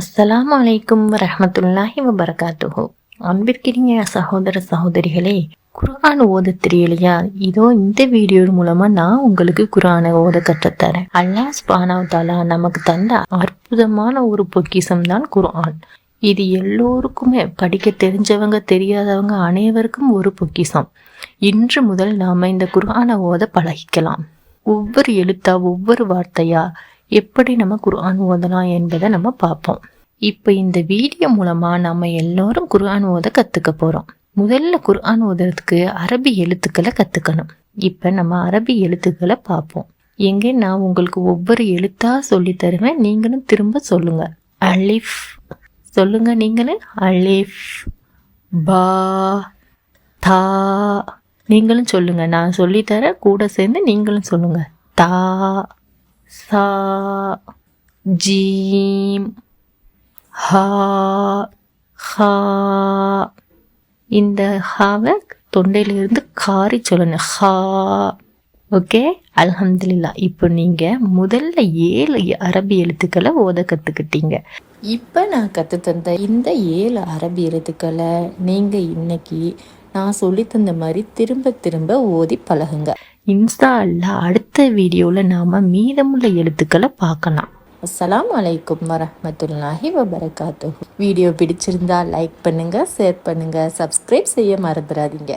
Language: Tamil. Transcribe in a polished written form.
அஸ்ஸலாமு அலைக்கும் வரஹ்மத்துல்லாஹி வபரகாத்துஹு. அன்பிற்கினிய சகோதர சகோதரிகளே, குர்ஆன் ஓத தெரியலையா? இதோ இந்த வீடியோ மூலமா நான் உங்களுக்கு குர்ஆனை ஓத கற்றுத்தரேன். அல்லாஹ் சுப்ஹானஹு வ தஆலா நமக்கு தந்த அற்புதமான ஒரு பொக்கிஷம் தான் குர்ஆன். இது எல்லோருக்குமே, படிக்க தெரிஞ்சவங்க தெரியாதவங்க அனைவருக்கும் ஒரு பொக்கிஷம். இன்று முதல் நாம இந்த குர்ஆனை ஓத பழகிக்கலாம். ஒவ்வொரு எழுத்தா, ஒவ்வொரு வார்த்தையா எப்படி நம்ம குர்ஆன் ஓதலாம் என்பதை நம்ம பார்ப்போம். இப்போ இந்த வீடியோ மூலமா நம்ம எல்லோரும் குர்ஆன் ஓத கத்துக்க போறோம். முதல்ல குர்ஆன் ஓதுறதுக்கு அரபி எழுத்துக்களை கத்துக்கணும். இப்போ நம்ம அரபி எழுத்துக்களை பார்ப்போம். எங்கே நான் உங்களுக்கு ஒவ்வொரு எழுத்தா சொல்லி தருவேன், நீங்களும் திரும்ப சொல்லுங்க. அலிஃப் சொல்லுங்க, நீங்களும் அலிஃப். பா, தா நீங்களும் சொல்லுங்க. நான் சொல்லித்தர கூட சேர்ந்து நீங்களும் சொல்லுங்க. தா, சா, ஜீம், ஹா, ஹா. இந்த ஹாவை தொண்டையிலிருந்து காரி சொல்லணும். ஹா. ஓகே, அல்ஹம்துலில்லாஹ். இப்போ நீங்கள் முதல்ல 7 அரபி எழுத்துக்களை ஓத கற்றுக்கிட்டீங்க. இப்போ நான் கற்றுத்தந்த இந்த 7 அரபி எழுத்துக்களை நீங்கள் இன்னைக்கு நான் சொல்லித்தந்த மாதிரி திரும்ப திரும்ப ஓதி பழகுங்க. இன்ஷா அல்லாஹ் அடுத்த வீடியோவில் நாம் மீதமுள்ள எழுத்துக்களை பார்க்கலாம். அஸ்ஸலாமு அலைக்கும் வரஹ்மத்துல்லாஹி வபரகாத்துஹு. வீடியோ பிடிச்சிருந்தா லைக் பண்ணுங்கள், ஷேர் பண்ணுங்கள், சப்ஸ்கிரைப் செய்ய மறந்துடாதீங்க.